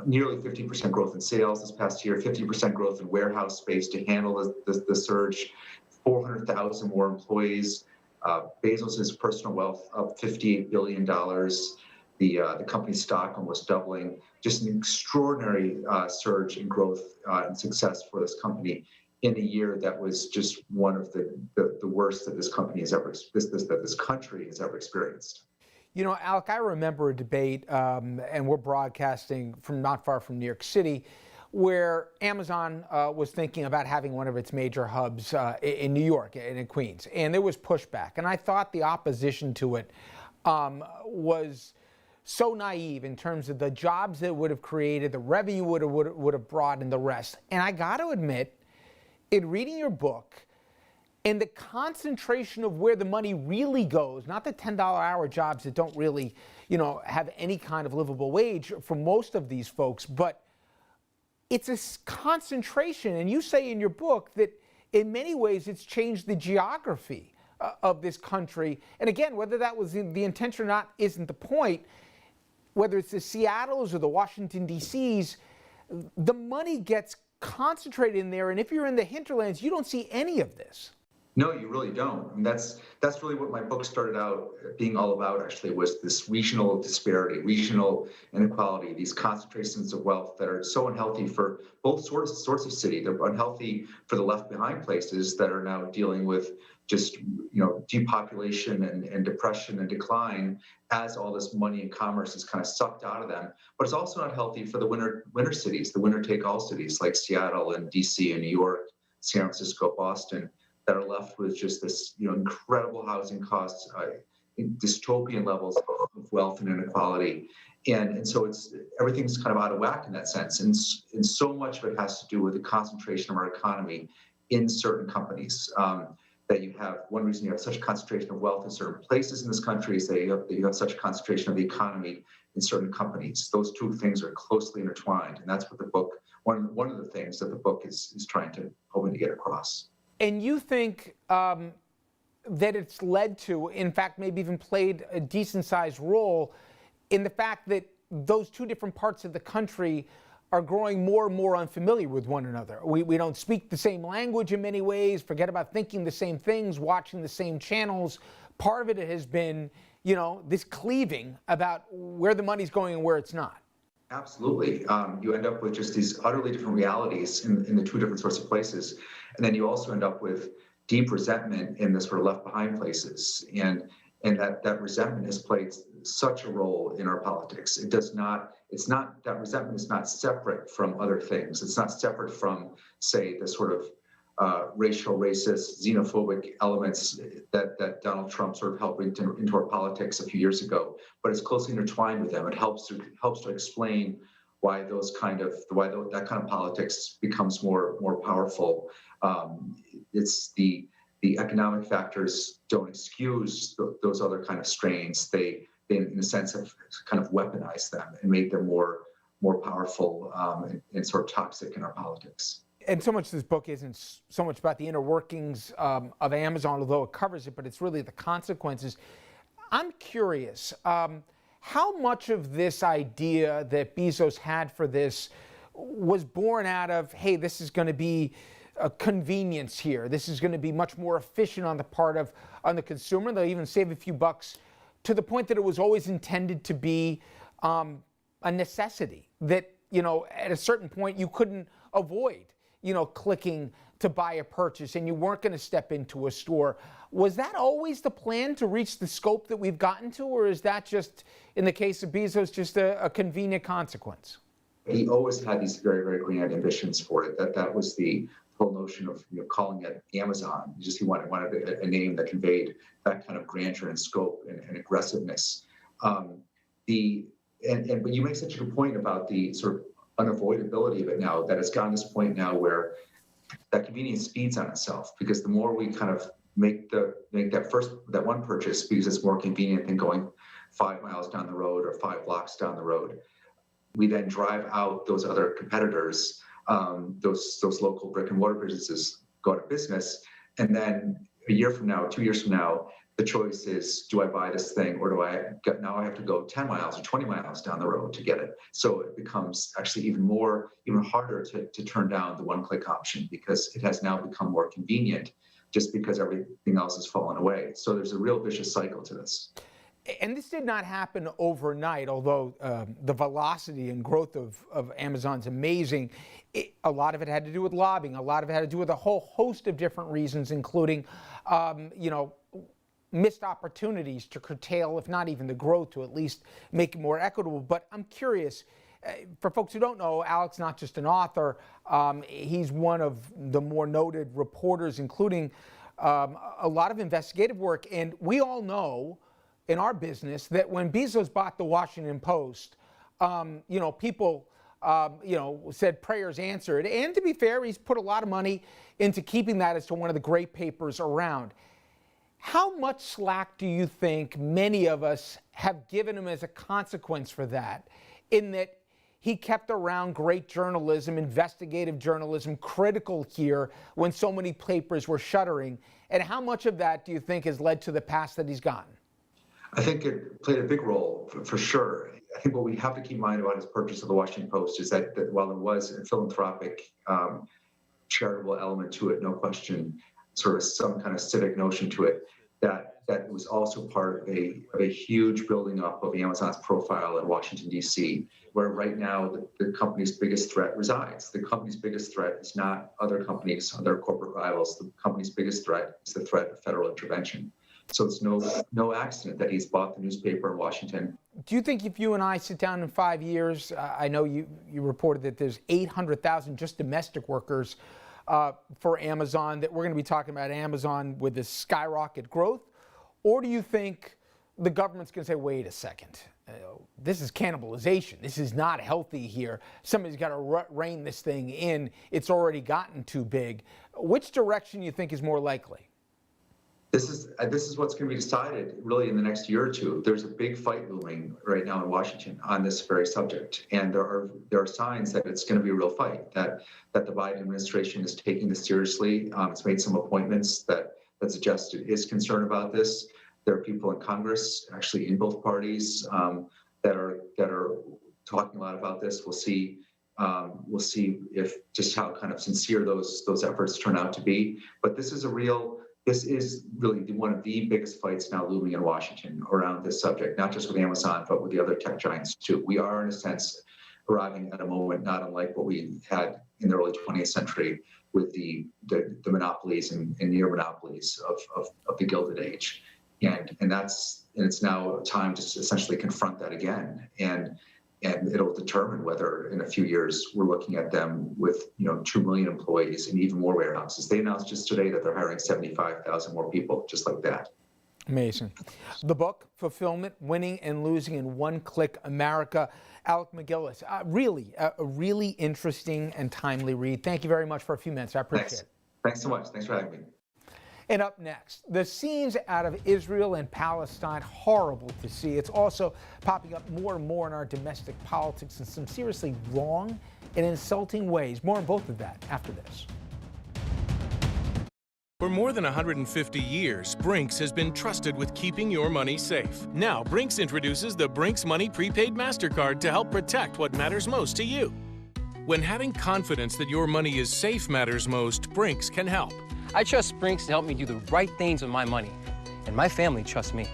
nearly 50% growth in sales this past year, 50% growth in warehouse space to handle the surge, 400,000 more employees. Bezos' personal wealth up $58 billion. The company's stock almost doubling. Just an extraordinary surge in growth and success for this company in a year that was just one of the worst that this company has ever, that this country has ever experienced. You know, Alec, I remember a debate, and we're broadcasting from not far from New York City, where Amazon was thinking about having one of its major hubs in New York and in Queens, and there was pushback. And I thought the opposition to it was so naive in terms of the jobs that it would have created, the revenue would have brought, and the rest. And I got to admit, in reading your book, and the concentration of where the money really goes, not the $10-hour jobs that don't really, you know, have any kind of livable wage for most of these folks, but it's a concentration. And you say in your book that in many ways it's changed the geography of this country. And again, whether that was the intention or not isn't the point. Whether it's the Seattles or the Washington, D.C.s, the money gets concentrated in there. And if you're in the hinterlands, you don't see any of this. No, you really don't. I mean, that's really what my book started out being all about, actually, was this regional disparity, regional inequality, these concentrations of wealth that are so unhealthy for both sorts of city. They're unhealthy for the left behind places that are now dealing with just, you know, depopulation and depression and decline as all this money and commerce is kind of sucked out of them. But it's also not healthy for the winner cities, the winner-take-all cities like Seattle and DC and New York, San Francisco, Boston, that are left with just this, you know, incredible housing costs, dystopian levels of wealth and inequality. And so everything's kind of out of whack in that sense. And so much of it has to do with the concentration of our economy in certain companies. That you have, one reason you have such a concentration of wealth in certain places in this country is that you have such a concentration of the economy in certain companies. Those two things are closely intertwined. And that's what the book, one of the things that the book is hoping to get across. And you think that it's led to, in fact, maybe even played a decent-sized role in the fact that those two different parts of the country are growing more and more unfamiliar with one another. We don't speak the same language in many ways, forget about thinking the same things, watching the same channels. Part of it has been, you know, this cleaving about where the money's going and where it's not. Absolutely. You end up with just these utterly different realities in the two different sorts of places. And then you also end up with deep resentment in the sort of left behind places. And that resentment has played such a role in our politics. That resentment is not separate from other things. It's not separate from, say, the sort of racial, racist, xenophobic elements that Donald Trump sort of helped into our politics a few years ago, but it's closely intertwined with them. It helps to explain why that kind of politics becomes more powerful. It's the economic factors don't excuse those other kind of strains. They in a sense have kind of weaponized them and made them more powerful and sort of toxic in our politics. And so much of this book isn't so much about the inner workings of Amazon, although it covers it, but it's really the consequences. I'm curious, how much of this idea that Bezos had for this was born out of, hey, this is going to be a convenience here. This is going to be much more efficient on the consumer. They'll even save a few bucks, to the point that it was always intended to be a necessity that, you know, at a certain point you couldn't avoid, you know, clicking to buy a purchase, and you weren't going to step into a store. Was that always the plan to reach the scope that we've gotten to, or is that just, in the case of Bezos, just a convenient consequence? He always had these very, very grand ambitions for it. That was the whole notion of, you know, calling it Amazon. He wanted a name that conveyed that kind of grandeur and scope and aggressiveness. But you make such a good point about the sort of unavoidability of it now, that it's gotten to this point now where that convenience feeds on itself, because the more we kind of make that one purchase because it's more convenient than going 5 miles down the road or 5 blocks down the road, we then drive out those other competitors. Those local brick and mortar businesses go out of business, and then a year from now, 2 years from now, the choice is, do I buy this thing, or now I have to go 10 miles or 20 miles down the road to get it? So it becomes actually even harder to turn down the one-click option, because it has now become more convenient just because everything else has fallen away. So there's a real vicious cycle to this. And this did not happen overnight, although the velocity and growth of Amazon's amazing. A lot of it had to do with lobbying. A lot of it had to do with a whole host of different reasons, including, missed opportunities to curtail, if not even the growth, to at least make it more equitable. But I'm curious, for folks who don't know, Alec's not just an author. He's one of the more noted reporters, including a lot of investigative work. And we all know in our business that when Bezos bought the Washington Post, people, said prayers answered. And to be fair, he's put a lot of money into keeping that as to one of the great papers around. How much slack do you think many of us have given him as a consequence for that, in that he kept around great journalism, investigative journalism, critical here, when so many papers were shuttering? And how much of that do you think has led to the pass that he's gotten? I think it played a big role, for sure. I think what we have to keep in mind about his purchase of the Washington Post is that while there was a philanthropic, charitable element to it, no question, sort of some kind of civic notion to it, that was also part of a huge building up of Amazon's profile in Washington, D.C., where right now the company's biggest threat resides. The company's biggest threat is not other companies, other corporate rivals. The company's biggest threat is the threat of federal intervention. So it's no accident that he's bought the newspaper in Washington. Do you think if you and I sit down in 5 years, I know you reported that there's 800,000 just domestic workers for Amazon, that we're going to be talking about Amazon with this skyrocket growth? Or do you think the government's going to say, wait a second, this is cannibalization. This is not healthy here. Somebody's got to rein this thing in. It's already gotten too big. Which direction do you think is more likely? This is what's going to be decided really in the next year or two. There's a big fight looming right now in Washington on this very subject, and there are signs that it's going to be a real fight. That the Biden administration is taking this seriously. It's made some appointments that suggest it is concerned about this. There are people in Congress, actually in both parties, that are talking a lot about this. We'll see if just how kind of sincere those efforts turn out to be. But this is really one of the biggest fights now looming in Washington around this subject, not just with Amazon, but with the other tech giants too. We are, in a sense, arriving at a moment not unlike what we had in the early 20th century with the monopolies and near monopolies of the Gilded Age. And it's now time to essentially confront that again. And it'll determine whether in a few years we're looking at them with 2 million employees and even more warehouses. They announced just today that they're hiring 75,000 more people, just like that. Amazing. The book, Fulfillment, Winning and Losing in One-Click America. Alec MacGillis, really a really interesting and timely read. Thank you very much for a few minutes. I appreciate it. Thanks so much. Thanks for having me. And up next, the scenes out of Israel and Palestine, horrible to see. It's also popping up more and more in our domestic politics in some seriously wrong and insulting ways. More on both of that after this. For more than 150 years, Brinks has been trusted with keeping your money safe. Now, Brinks introduces the Brinks Money Prepaid MasterCard to help protect what matters most to you. When having confidence that your money is safe matters most, Brinks can help. I trust Brinks to help me do the right things with my money, and my family trusts me.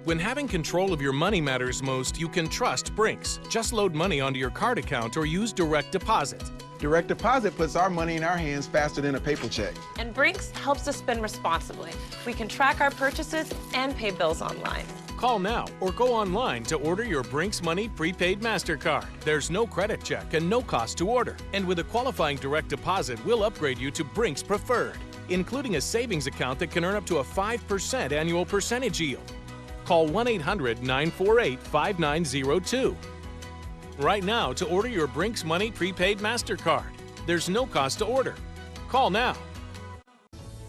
When having control of your money matters most, you can trust Brinks. Just load money onto your card account or use direct deposit. Direct deposit puts our money in our hands faster than a paper check. And Brinks helps us spend responsibly. We can track our purchases and pay bills online. Call now or go online to order your Brinks Money Prepaid MasterCard. There's no credit check and no cost to order. And with a qualifying direct deposit, we'll upgrade you to Brinks Preferred, including a savings account that can earn up to a 5% annual percentage yield. Call 1-800-948-5902. Right now to order your Brinks Money Prepaid MasterCard. There's no cost to order. Call now.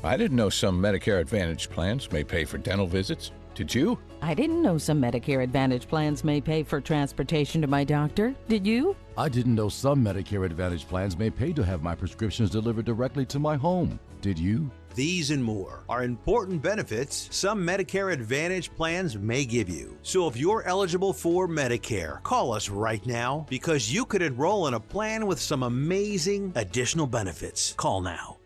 I didn't know some Medicare Advantage plans may pay for dental visits, Did you? I didn't know some Medicare Advantage plans may pay for transportation to my doctor. Did you? I didn't know some Medicare Advantage plans may pay to have my prescriptions delivered directly to my home. Did you? These and more are important benefits some Medicare Advantage plans may give you. So if you're eligible for Medicare, call us right now because you could enroll in a plan with some amazing additional benefits. Call now.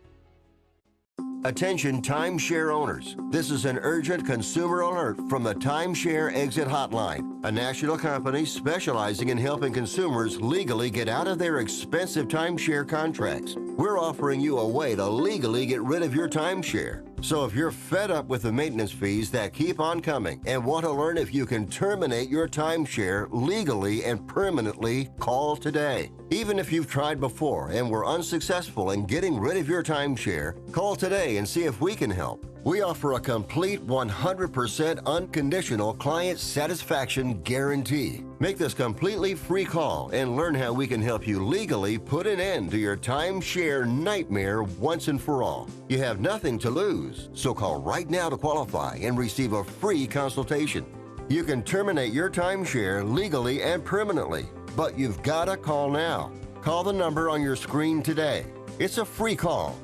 Attention timeshare owners. This is an urgent consumer alert from the Timeshare Exit Hotline, a national company specializing in helping consumers legally get out of their expensive timeshare contracts. We're offering you a way to legally get rid of your timeshare. So if you're fed up with the maintenance fees that keep on coming and want to learn if you can terminate your timeshare legally and permanently, call today. Even if you've tried before and were unsuccessful in getting rid of your timeshare, call today and see if we can help. We offer a complete 100% unconditional client satisfaction guarantee. Make this completely free call and learn how we can help you legally put an end to your timeshare nightmare once and for all. You have nothing to lose, so call right now to qualify and receive a free consultation. You can terminate your timeshare legally and permanently, but you've got to call now. Call the number on your screen today. It's a free call.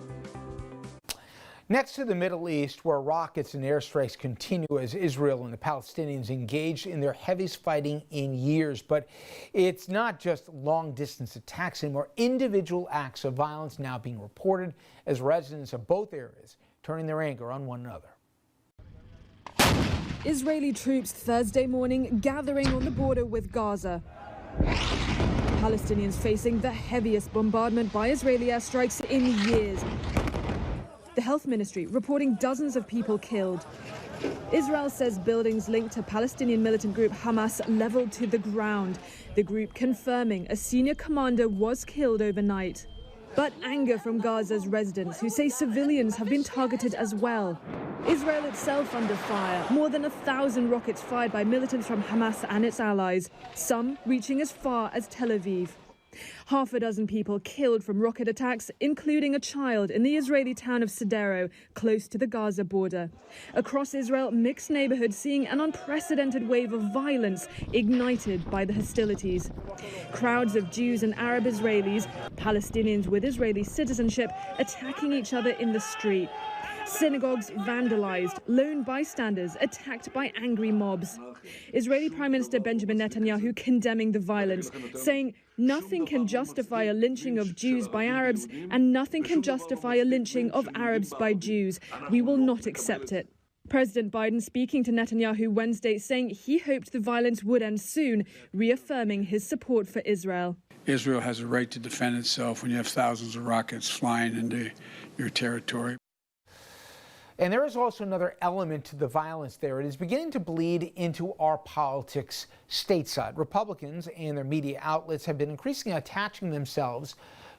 Next to the Middle East, where rockets and airstrikes continue as Israel and the Palestinians engage in their heaviest fighting in years. But it's not just long-distance attacks anymore. Individual acts of violence now being reported as residents of both areas turning their anger on one another. Israeli troops Thursday morning gathering on the border with Gaza. Palestinians facing the heaviest bombardment by Israeli airstrikes in years. The health ministry reporting dozens of people killed. Israel says buildings linked to Palestinian militant group Hamas leveled to the ground. The group confirming a senior commander was killed overnight. But anger from Gaza's residents who say civilians have been targeted as well. Israel itself under fire. More than 1,000 rockets fired by militants from Hamas and its allies, some reaching as far as Tel Aviv. Half a dozen people killed from rocket attacks, including a child in the Israeli town of Sderot, close to the Gaza border. Across Israel, mixed neighborhoods seeing an unprecedented wave of violence ignited by the hostilities. Crowds of Jews and Arab Israelis, Palestinians with Israeli citizenship, attacking each other in the street. Synagogues vandalized, lone bystanders attacked by angry mobs. Israeli Prime Minister Benjamin Netanyahu condemning the violence, saying nothing can justify a lynching of Jews by Arabs and nothing can justify a lynching of Arabs by Jews. We will not accept it. President Biden speaking to Netanyahu Wednesday, saying he hoped the violence would end soon, reaffirming his support for Israel. Israel has a right to defend itself when you have thousands of rockets flying into your territory. And there is also another element to the violence there. It is beginning to bleed into our politics stateside. Republicans and their media outlets have been increasingly attaching themselves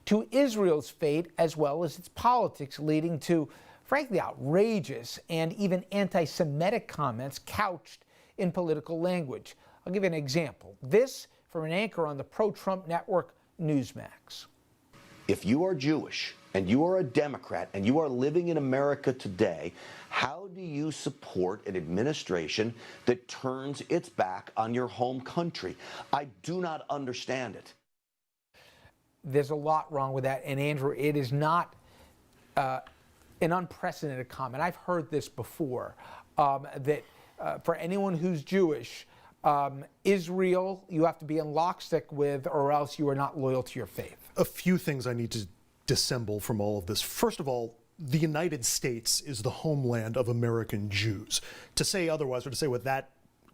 to Israel's fate as well as its politics, leading to, frankly, outrageous and even anti-Semitic comments couched in political language. I'll give you an example. This from an anchor on the pro-Trump network Newsmax. If you are Jewish and you are a Democrat and you are living in America today, how do you support an administration that turns its back on your home country? I do not understand it. There's a lot wrong with that. And Andrew, it is not an unprecedented comment. I've heard this before, that for anyone who's Jewish, Israel, you have to be in lockstep with, or else you are not loyal to your faith. A few things I need to dissemble from all of this. First of all, the United States is the homeland of American Jews. To say otherwise, or to say what that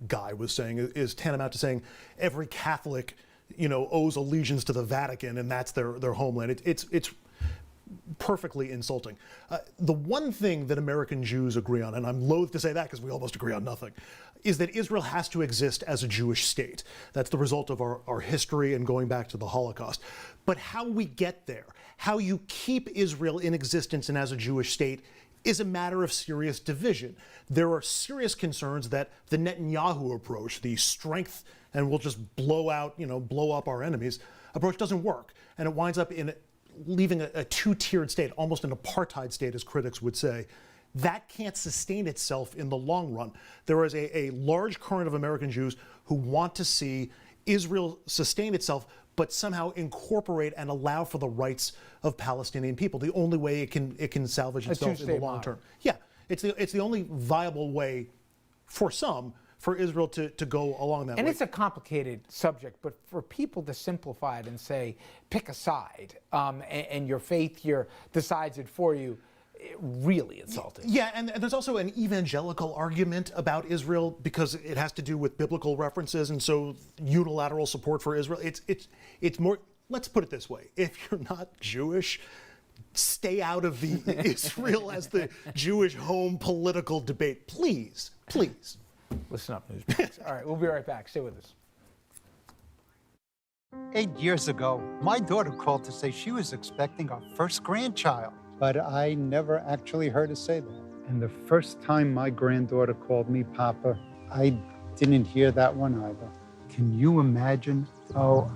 guy was saying, is tantamount to saying every Catholic, owes allegiance to the Vatican and that's their homeland. It's perfectly insulting. The one thing that American Jews agree on, and I'm loath to say that because we almost agree on nothing, is that Israel has to exist as a Jewish state. That's the result of our history and going back to the Holocaust. But how we get there, how you keep Israel in existence and as a Jewish state, is a matter of serious division. There are serious concerns that the Netanyahu approach, the strength and we'll just blow up our enemies approach, doesn't work. And it winds up in leaving a two-tiered state, almost an apartheid state, as critics would say, that can't sustain itself in the long run. There is a large current of American Jews who want to see Israel sustain itself, but somehow incorporate and allow for the rights of Palestinian people. The only way it can salvage itself in the long term. Yeah, it's the only viable way for some for Israel to go along that way. And it's a complicated subject, but for people to simplify it and say, pick a side, and your faith here decides it for you, really insulting. Yeah, and there's also an evangelical argument about Israel because it has to do with biblical references, and so unilateral support for Israel. It's more. Let's put it this way: if you're not Jewish, stay out of the Israel as the Jewish home political debate, please, please. Listen up, newsmakers. All right, we'll be right back. Stay with us. 8 years ago, my daughter called to say she was expecting our first grandchild. But I never actually heard her say that. And the first time my granddaughter called me Papa, I didn't hear that one either. Can you imagine? Oh,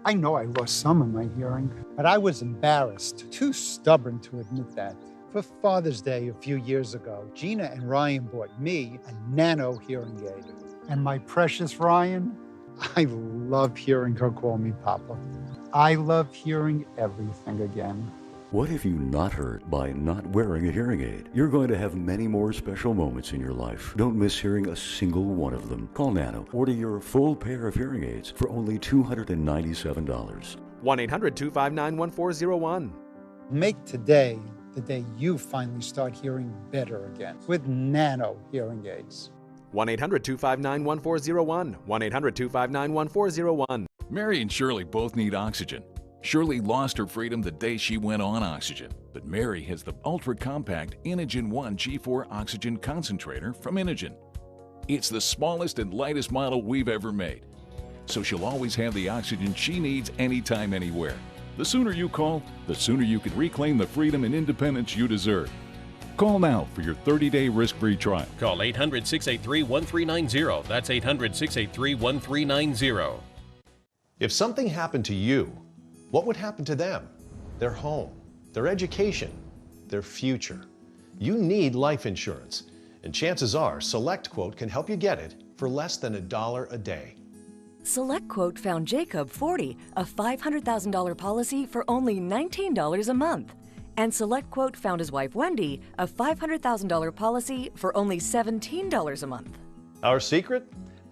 I know I lost some of my hearing, but I was embarrassed, too stubborn to admit that. For Father's Day a few years ago, Gina and Ryan bought me a nano hearing aid. And my precious Ryan, I love hearing her call me Papa. I love hearing everything again. What have you not heard by not wearing a hearing aid? You're going to have many more special moments in your life. Don't miss hearing a single one of them. Call Nano. Order your full pair of hearing aids for only $297. 1-800-259-1401. Make today the day you finally start hearing better again with Nano hearing aids. 1-800-259-1401. 1-800-259-1401. Mary and Shirley both need oxygen. Shirley lost her freedom the day she went on oxygen, but Mary has the ultra-compact Inogen 1 G4 oxygen concentrator from Inogen. It's the smallest and lightest model we've ever made, so she'll always have the oxygen she needs anytime, anywhere. The sooner you call, the sooner you can reclaim the freedom and independence you deserve. Call now for your 30-day risk-free trial. Call 800-683-1390. That's 800-683-1390. If something happened to you, what would happen to them? Their home, their education, their future. You need life insurance, and chances are SelectQuote can help you get it for less than $1 a day. SelectQuote found Jacob 40, a $500,000 policy for only $19 a month. And SelectQuote found his wife Wendy, a $500,000 policy for only $17 a month. Our secret?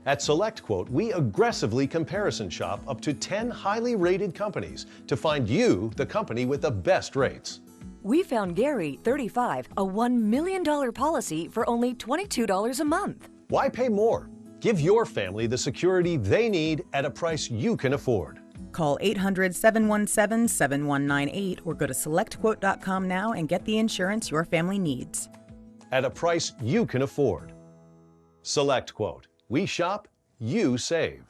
At SelectQuote, we aggressively comparison shop up to 10 highly rated companies to find you the company with the best rates. We found Gary, 35, a $1 million policy for only $22 a month. Why pay more? Give your family the security they need at a price you can afford. Call 800-717-7198 or go to SelectQuote.com now and get the insurance your family needs. At a price you can afford. SelectQuote. We shop, you save.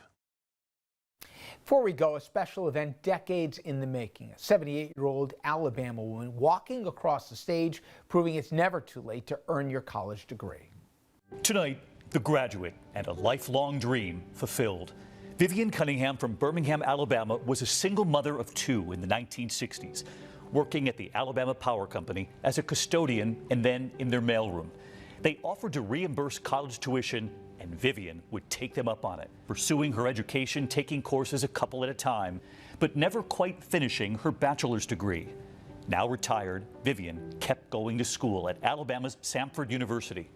Before we go, a special event decades in the making. A 78-year-old Alabama woman walking across the stage, proving it's never too late to earn your college degree. Tonight, The Graduate and a lifelong dream fulfilled. Vivian Cunningham from Birmingham, Alabama, was a single mother of two in the 1960s, working at the Alabama Power Company as a custodian and then in their mailroom. They offered to reimburse college tuition, and Vivian would take them up on it, pursuing her education, taking courses a couple at a time, but never quite finishing her bachelor's degree. Now retired, Vivian kept going to school at Alabama's Samford University.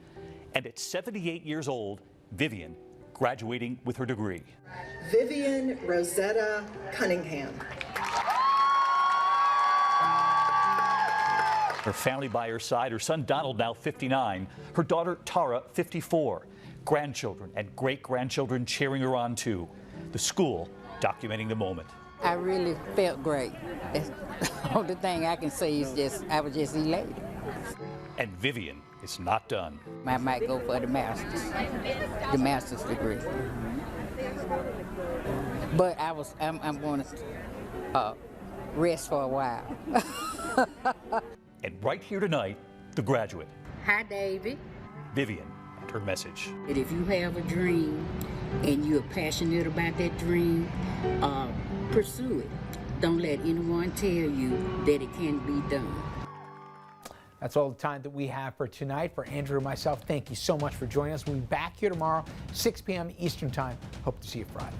And at 78 years old, Vivian graduating with her degree. Vivian Rosetta Cunningham. Her family by her side, her son Donald, now 59, her daughter Tara, 54. Grandchildren and great-grandchildren cheering her on too. The school documenting the moment. I really felt great. That's the only thing I can say is I was just elated. And Vivian is not done. I might go for the master's degree. But I'm going to rest for a while. And right here tonight, The Graduate. Hi, David. Vivian and her message. And if you have a dream and you're passionate about that dream, pursue it. Don't let anyone tell you that it can't be done. That's all the time that we have for tonight. For Andrew and myself, thank you so much for joining us. We'll be back here tomorrow, 6 p.m. Eastern Time. Hope to see you Friday.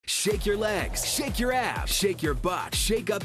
Shake your legs, shake your abs, shake your butt, shake up